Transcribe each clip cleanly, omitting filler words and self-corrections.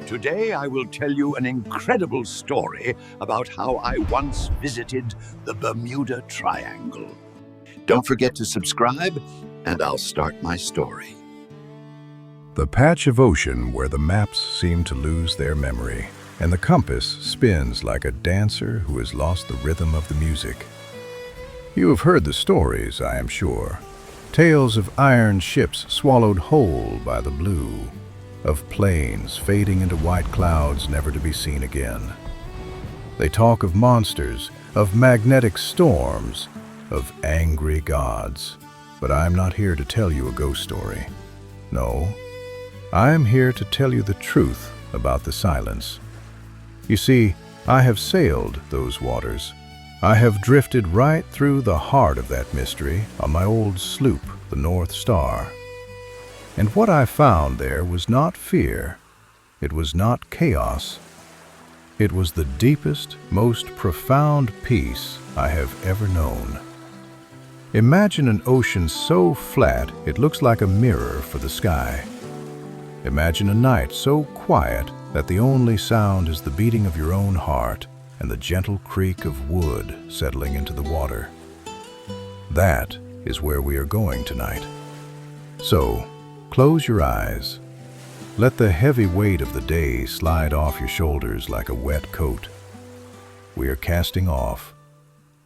Today I will tell you an incredible story about how I once visited the Bermuda Triangle. Don't forget to subscribe, and I'll start my story. The patch of ocean where the maps seem to lose their memory, and the compass spins like a dancer who has lost the rhythm of the music. You have heard the stories, I am sure. Tales of iron ships swallowed whole by the blue, of planes fading into white clouds never to be seen again. They talk of monsters, of magnetic storms, of angry gods. But I'm not here to tell you a ghost story. No, I'm here to tell you the truth about the silence. You see, I have sailed those waters. I have drifted right through the heart of that mystery on my old sloop, the North Star. And what I found there was not fear. It was not chaos. It was the deepest, most profound peace I have ever known. Imagine an ocean so flat it looks like a mirror for the sky. Imagine a night so quiet that the only sound is the beating of your own heart and the gentle creak of wood settling into the water. That is where we are going tonight. So, close your eyes. Let the heavy weight of the day slide off your shoulders like a wet coat. We are casting off.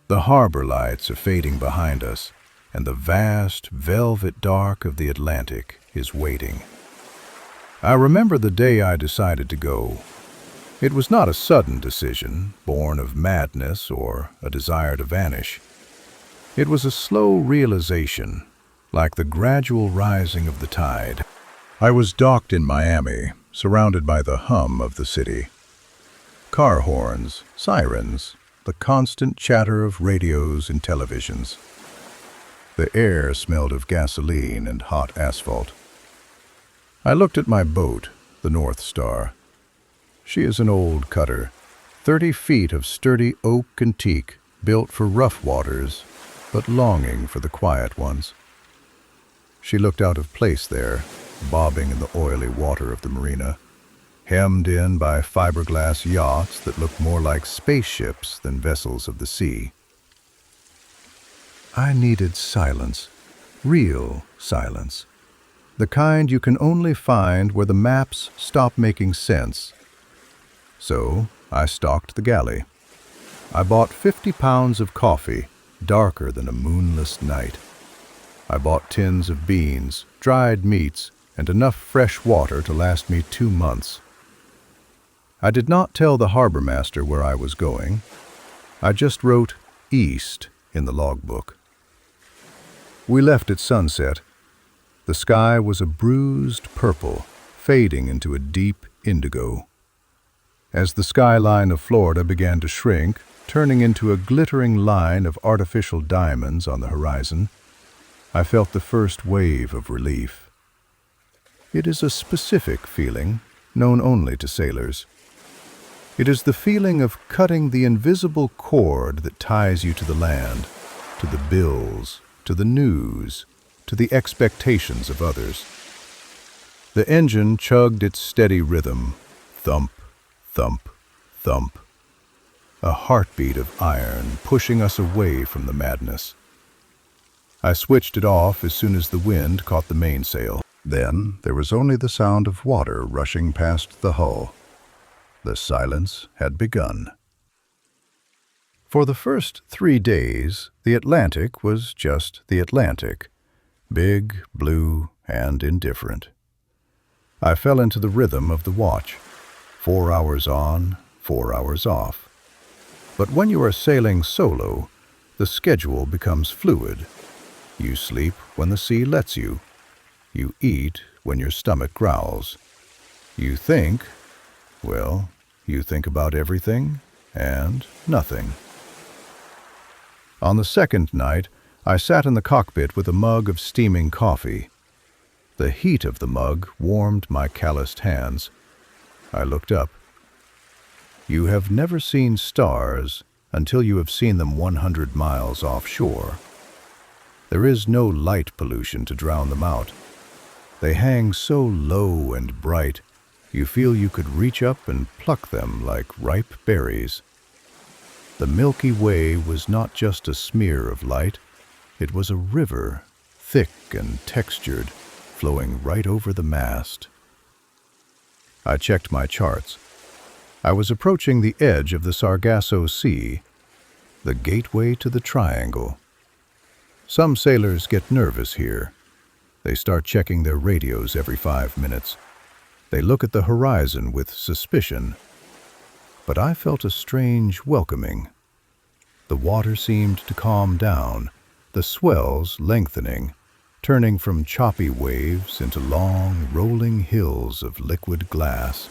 The harbor lights are fading behind us, and the vast, velvet dark of the Atlantic is waiting. I remember the day I decided to go. It was not a sudden decision, born of madness or a desire to vanish. It was a slow realization, like the gradual rising of the tide. I was docked in Miami, surrounded by the hum of the city. Car horns, sirens, the constant chatter of radios and televisions. The air smelled of gasoline and hot asphalt. I looked at my boat, the North Star. She is an old cutter, 30 feet of sturdy oak and teak, built for rough waters, but longing for the quiet ones. She looked out of place there, bobbing in the oily water of the marina, hemmed in by fiberglass yachts that looked more like spaceships than vessels of the sea. I needed silence, real silence, the kind you can only find where the maps stop making sense. So I stalked the galley. I bought 50 pounds of coffee, darker than a moonless night. I bought tins of beans, dried meats, and enough fresh water to last me 2 months. I did not tell the harbor master where I was going. I just wrote east in the logbook. We left at sunset. The sky was a bruised purple, fading into a deep indigo. As the skyline of Florida began to shrink, turning into a glittering line of artificial diamonds on the horizon, I felt the first wave of relief. It is a specific feeling, known only to sailors. It is the feeling of cutting the invisible cord that ties you to the land, to the bills, to the news, to the expectations of others. The engine chugged its steady rhythm, thump, thump, thump. A heartbeat of iron pushing us away from the madness. I switched it off as soon as the wind caught the mainsail. Then there was only the sound of water rushing past the hull. The silence had begun. For the first 3 days, the Atlantic was just the Atlantic, big, blue, and indifferent. I fell into the rhythm of the watch, 4 hours on, 4 hours off. But when you are sailing solo, the schedule becomes fluid. You sleep when the sea lets you. You eat when your stomach growls. You think, well, you think about everything and nothing. On the second night, I sat in the cockpit with a mug of steaming coffee. The heat of the mug warmed my calloused hands. I looked up. You have never seen stars until you have seen them 100 miles offshore. There is no light pollution to drown them out. They hang so low and bright, You feel you could reach up and pluck them like ripe berries. The Milky Way was not just a smear of light, it was a river, thick and textured, flowing right over the mast. I checked my charts. I was approaching the edge of the Sargasso Sea, the gateway to the Triangle. Some sailors get nervous here. They start checking their radios every 5 minutes. They look at the horizon with suspicion. But I felt a strange welcoming. The water seemed to calm down, the swells lengthening, turning from choppy waves into long, rolling hills of liquid glass.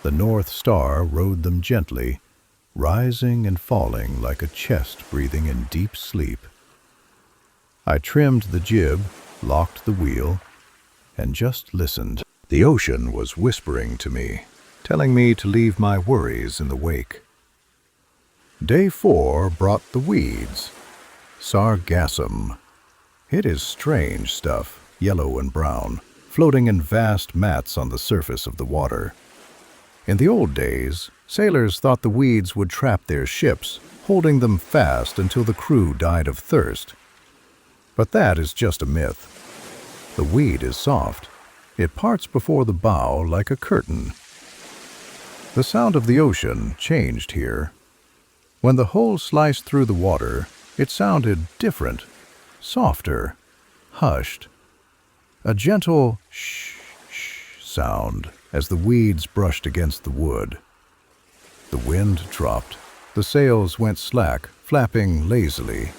The North Star rode them gently, rising and falling like a chest breathing in deep sleep. I trimmed the jib, locked the wheel, and just listened. The ocean was whispering to me, telling me to leave my worries in the wake. Day 4 brought the weeds. Sargassum. It is strange stuff, yellow and brown, floating in vast mats on the surface of the water. In the old days, sailors thought the weeds would trap their ships, holding them fast until the crew died of thirst. But that is just a myth. The weed is soft. It parts before the bow like a curtain. The sound of the ocean changed here. When the hull sliced through the water, it sounded different, softer, hushed. A gentle shh sound as the weeds brushed against the wood. The wind dropped. The sails went slack, flapping lazily.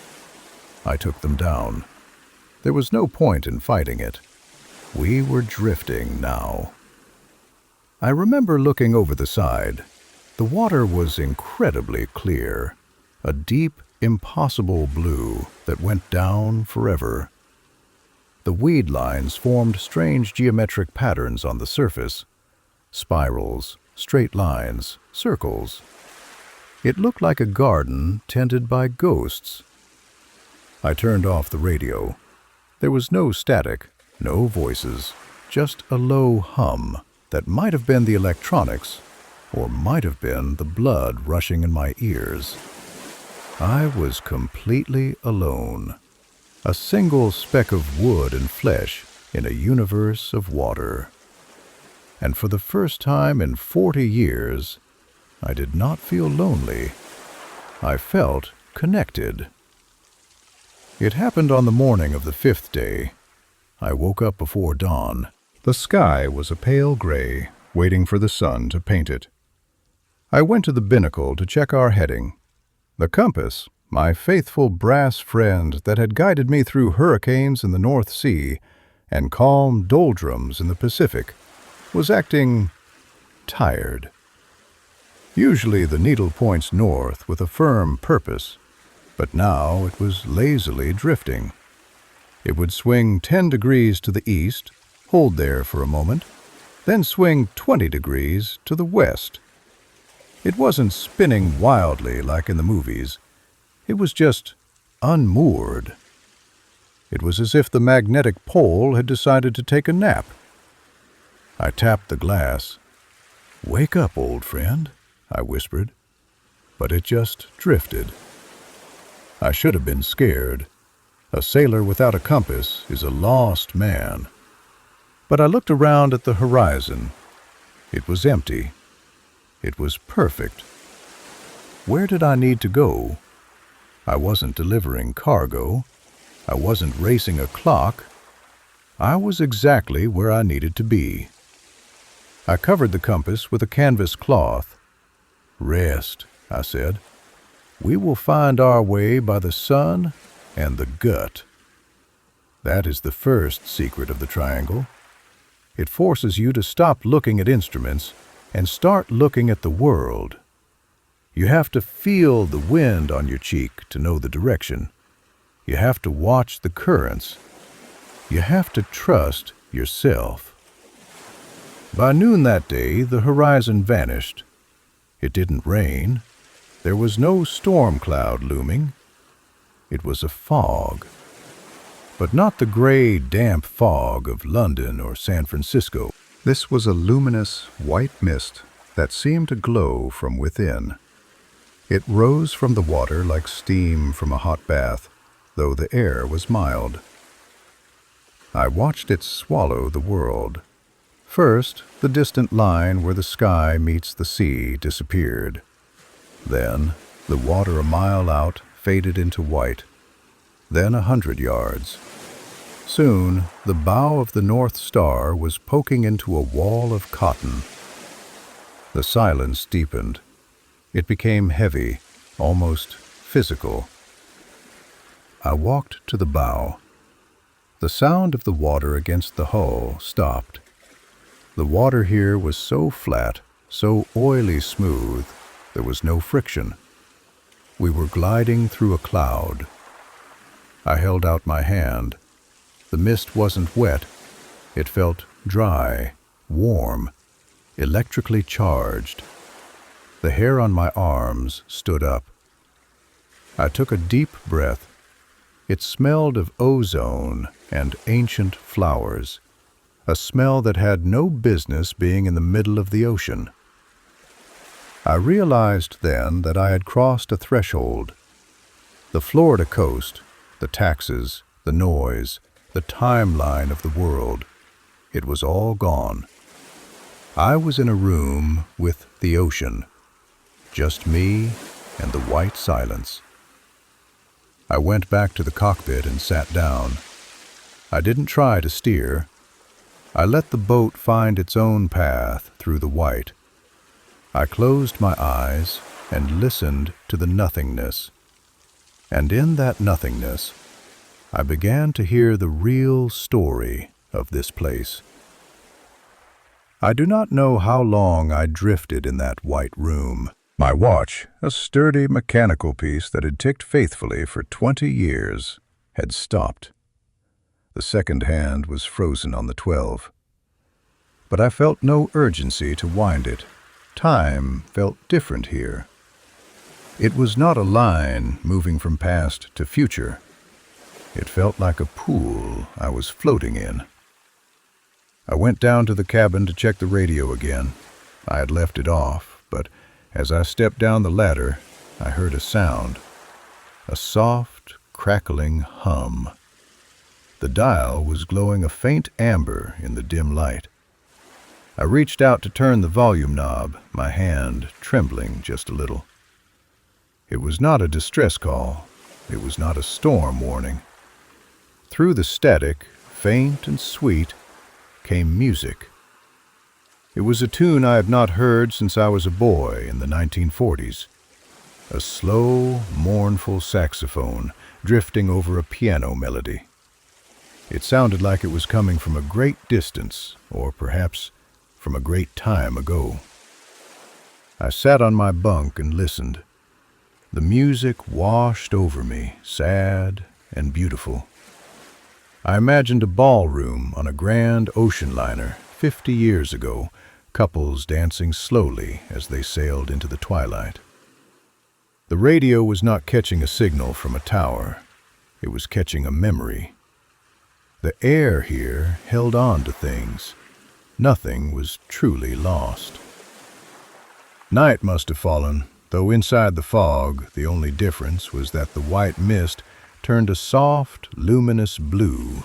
I took them down. There was no point in fighting it. We were drifting now. I remember looking over the side. The water was incredibly clear, a deep, impossible blue that went down forever. The weed lines formed strange geometric patterns on the surface, spirals, straight lines, circles. It looked like a garden tended by ghosts. I turned off the radio. There was no static, no voices, just a low hum that might have been the electronics or might have been the blood rushing in my ears. I was completely alone, a single speck of wood and flesh in a universe of water. And for the first time in 40 years, I did not feel lonely. I felt connected. It happened on the morning of the 5th day. I woke up before dawn. The sky was a pale gray, waiting for the sun to paint it. I went to the binnacle to check our heading. The compass, my faithful brass friend that had guided me through hurricanes in the North Sea and calm doldrums in the Pacific, was acting tired. Usually the needle points north with a firm purpose, but now it was lazily drifting. It would swing 10 degrees to the east, hold there for a moment, then swing 20 degrees to the west. It wasn't spinning wildly like in the movies. It was just unmoored. It was as if the magnetic pole had decided to take a nap. I tapped the glass. "Wake up, old friend," I whispered, but it just drifted. I should have been scared. A sailor without a compass is a lost man. But I looked around at the horizon. It was empty. It was perfect. Where did I need to go? I wasn't delivering cargo. I wasn't racing a clock. I was exactly where I needed to be. I covered the compass with a canvas cloth. "Rest," I said. "We will find our way by the sun and the gut." That is the first secret of the triangle. It forces you to stop looking at instruments and start looking at the world. You have to feel the wind on your cheek to know the direction. You have to watch the currents. You have to trust yourself. By noon that day, the horizon vanished. It didn't rain. There was no storm cloud looming. It was a fog. But not the gray, damp fog of London or San Francisco. This was a luminous white mist that seemed to glow from within. It rose from the water like steam from a hot bath, though the air was mild. I watched it swallow the world. First, the distant line where the sky meets the sea disappeared. Then, the water a mile out faded into white. Then 100 yards. Soon, the bow of the North Star was poking into a wall of cotton. The silence deepened. It became heavy, almost physical. I walked to the bow. The sound of the water against the hull stopped. The water here was so flat, so oily smooth, there was no friction. We were gliding through a cloud. I held out my hand. The mist wasn't wet. It felt dry, warm, electrically charged. The hair on my arms stood up. I took a deep breath. It smelled of ozone and ancient flowers, a smell that had no business being in the middle of the ocean. I realized then that I had crossed a threshold. The Florida coast, the taxes, the noise, the timeline of the world, it was all gone. I was in a room with the ocean, just me and the white silence. I went back to the cockpit and sat down. I didn't try to steer. I let the boat find its own path through the white. I closed my eyes and listened to the nothingness. And in that nothingness, I began to hear the real story of this place. I do not know how long I drifted in that white room. My watch, a sturdy mechanical piece that had ticked faithfully for 20 years, had stopped. The second hand was frozen on the 12. But I felt no urgency to wind it. Time felt different here. It was not a line moving from past to future. It felt like a pool I was floating in. I went down to the cabin to check the radio again. I had left it off, but as I stepped down the ladder, I heard a sound. A soft, crackling hum. The dial was glowing a faint amber in the dim light. I reached out to turn the volume knob, my hand trembling just a little. It was not a distress call. It was not a storm warning. Through the static, faint and sweet, came music. It was a tune I had not heard since I was a boy in the 1940s. A slow, mournful saxophone drifting over a piano melody. It sounded like it was coming from a great distance, or perhaps from a great time ago. I sat on my bunk and listened. The music washed over me, sad and beautiful. I imagined a ballroom on a grand ocean liner 50 years ago, couples dancing slowly as they sailed into the twilight. The radio was not catching a signal from a tower. It was catching a memory. The air here held on to things. Nothing was truly lost. Night must have fallen, though inside the fog, the only difference was that the white mist turned a soft, luminous blue.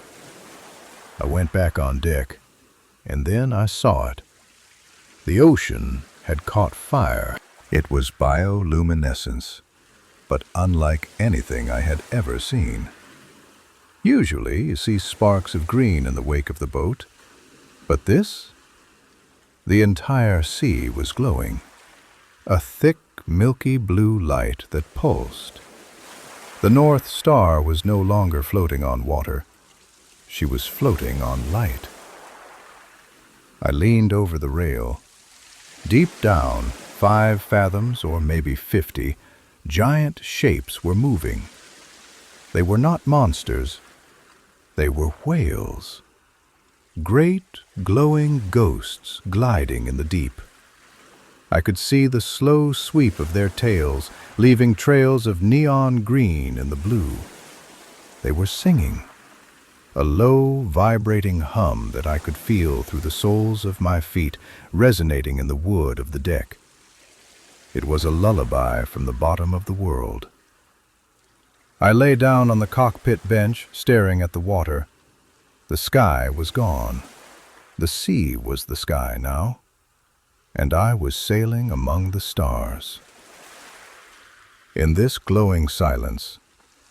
I went back on deck, and then I saw it. The ocean had caught fire. It was bioluminescence, but unlike anything I had ever seen. Usually you see sparks of green in the wake of the boat, but this? The entire sea was glowing. A thick, milky blue light that pulsed. The North Star was no longer floating on water. She was floating on light. I leaned over the rail. Deep down, 5 fathoms or maybe 50, giant shapes were moving. They were not monsters. They were whales. Great, glowing ghosts gliding in the deep. I could see the slow sweep of their tails, leaving trails of neon green in the blue. They were singing. a low, vibrating hum that I could feel through the soles of my feet resonating in the wood of the deck. It was a lullaby from the bottom of the world. I lay down on the cockpit bench, staring at the water. The sky was gone. The sea was the sky now, and I was sailing among the stars. In this glowing silence,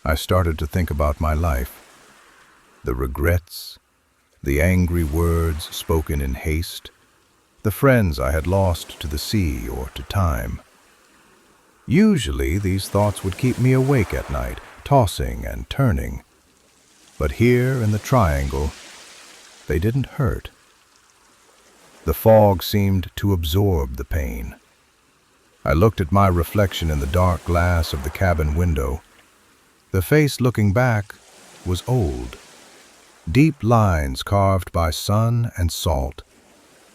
I started to think about my life. The regrets, the angry words spoken in haste, the friends I had lost to the sea or to time. Usually these thoughts would keep me awake at night, tossing and turning. But here in the triangle, they didn't hurt. The fog seemed to absorb the pain. I looked at my reflection in the dark glass of the cabin window. The face looking back was old. Deep lines carved by sun and salt,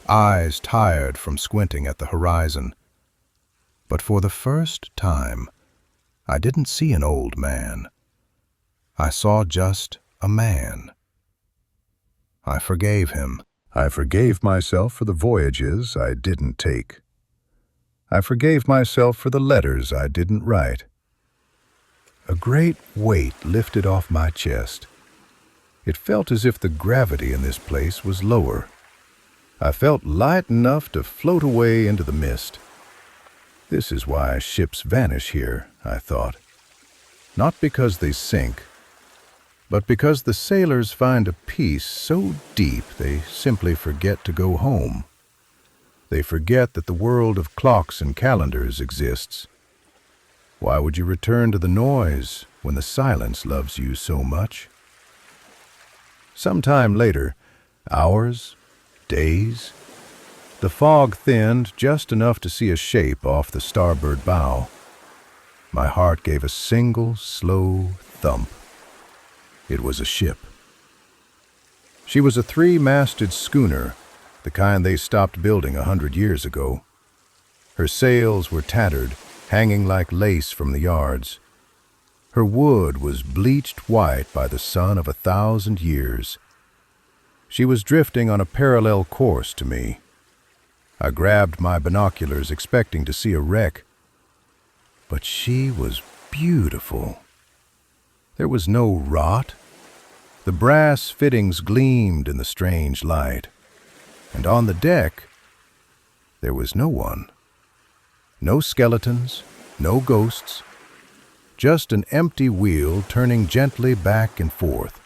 eyes tired from squinting at the horizon. But for the first time, I didn't see an old man. I saw just a man. I forgave him. I forgave myself for the voyages I didn't take. I forgave myself for the letters I didn't write. A great weight lifted off my chest. It felt as if the gravity in this place was lower. I felt light enough to float away into the mist. This is why ships vanish here, I thought. Not because they sink, but because the sailors find a peace so deep they simply forget to go home. They forget that the world of clocks and calendars exists. Why would you return to the noise when the silence loves you so much? Sometime later, hours, days, the fog thinned just enough to see a shape off the starboard bow. My heart gave a single, slow thump. It was a ship. She was a 3-masted schooner, the kind they stopped building 100 years ago. Her sails were tattered, hanging like lace from the yards. Her wood was bleached white by the sun of 1,000 years. She was drifting on a parallel course to me. I grabbed my binoculars, expecting to see a wreck. But she was beautiful. There was no rot. The brass fittings gleamed in the strange light. And on the deck, there was no one. No skeletons, no ghosts. Just an empty wheel turning gently back and forth.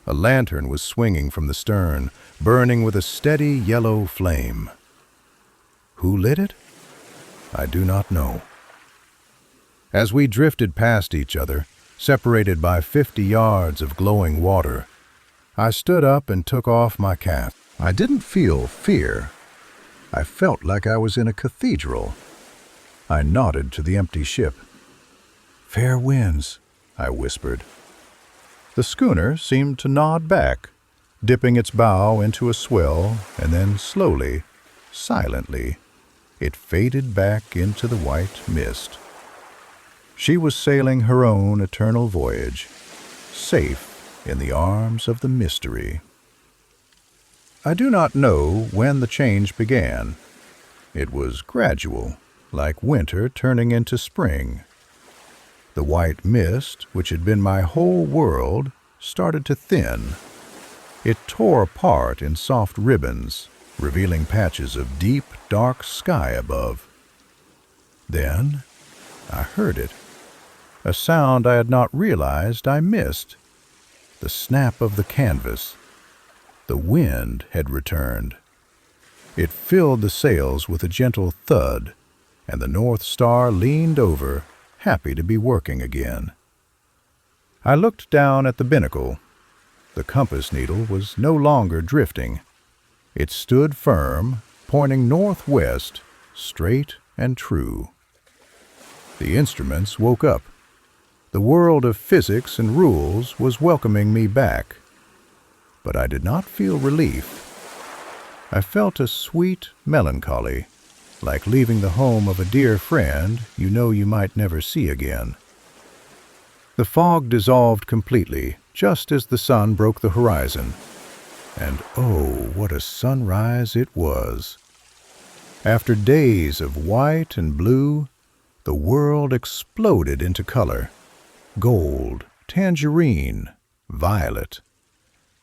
A lantern was swinging from the stern, burning with a steady yellow flame. Who lit it? I do not know. As we drifted past each other, separated by 50 yards of glowing water, I stood up and took off my cap. I didn't feel fear. I felt like I was in a cathedral. I nodded to the empty ship. "Fair winds," I whispered. The schooner seemed to nod back, dipping its bow into a swell, and then slowly, silently, it faded back into the white mist. She was sailing her own eternal voyage, safe in the arms of the mystery. I do not know when the change began. It was gradual, like winter turning into spring. The white mist, which had been my whole world, started to thin. It tore apart in soft ribbons, revealing patches of deep, dark sky above. Then I heard it, a sound I had not realized I missed. The snap of the canvas. The wind had returned. It filled the sails with a gentle thud, and the North Star leaned over, happy to be working again. I looked down at the binnacle. The compass needle was no longer drifting. It stood firm, pointing northwest, straight and true. The instruments woke up. The world of physics and rules was welcoming me back. But I did not feel relief. I felt a sweet melancholy, like leaving the home of a dear friend you know you might never see again. The fog dissolved completely, just as the sun broke the horizon. And oh, what a sunrise it was! After days of white and blue, the world exploded into color. Gold, tangerine, violet.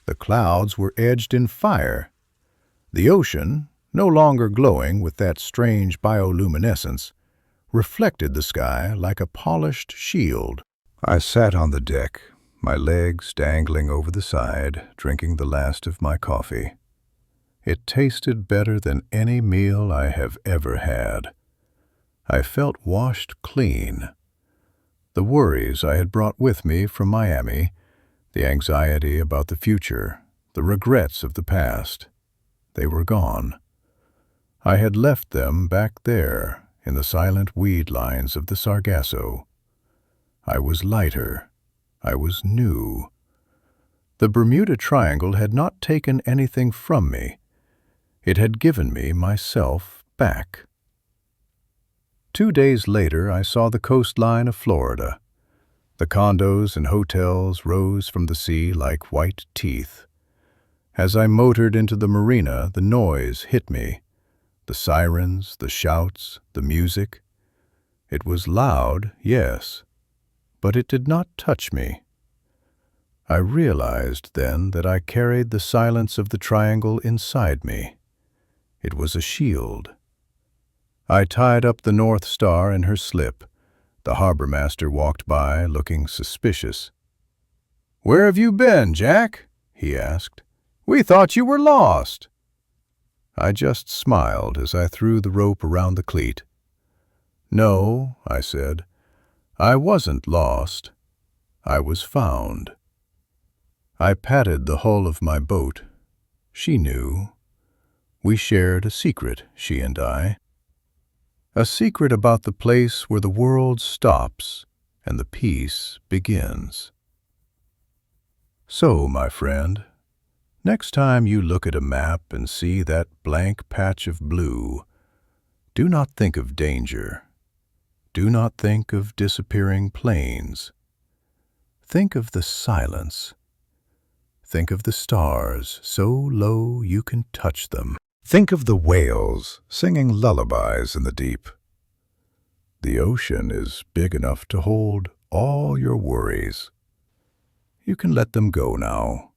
The clouds were edged in fire. The ocean, no longer glowing with that strange bioluminescence, reflected the sky like a polished shield. I sat on the deck, my legs dangling over the side, drinking the last of my coffee. It tasted better than any meal I have ever had. I felt washed clean. The worries I had brought with me from Miami, the anxiety about the future, the regrets of the past, they were gone. I had left them back there in the silent weed lines of the Sargasso. I was lighter. I was new. The Bermuda Triangle had not taken anything from me. It had given me myself back. 2 days later, I saw the coastline of Florida. The condos and hotels rose from the sea like white teeth. As I motored into the marina, the noise hit me. The sirens, the shouts, the music. It was loud, yes, but it did not touch me. I realized then that I carried the silence of the triangle inside me. It was a shield. I tied up the North Star in her slip. The harbor master walked by, looking suspicious. "Where have you been, Jack?" he asked. "We thought you were lost." I just smiled as I threw the rope around the cleat. "No," I said, "I wasn't lost. I was found." I patted the hull of my boat. She knew. We shared a secret, she and I. A secret about the place where the world stops and the peace begins. So, my friend, next time you look at a map and see that blank patch of blue, do not think of danger. Do not think of disappearing planes. Think of the silence. Think of the stars so low you can touch them. Think of the whales singing lullabies in the deep. The ocean is big enough to hold all your worries. You can let them go now.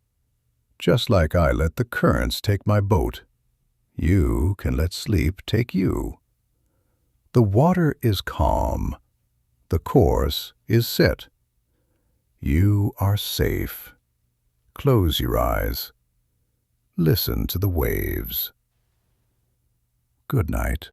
Just like I let the currents take my boat, you can let sleep take you. The water is calm. The course is set. You are safe. Close your eyes. Listen to the waves. Good night.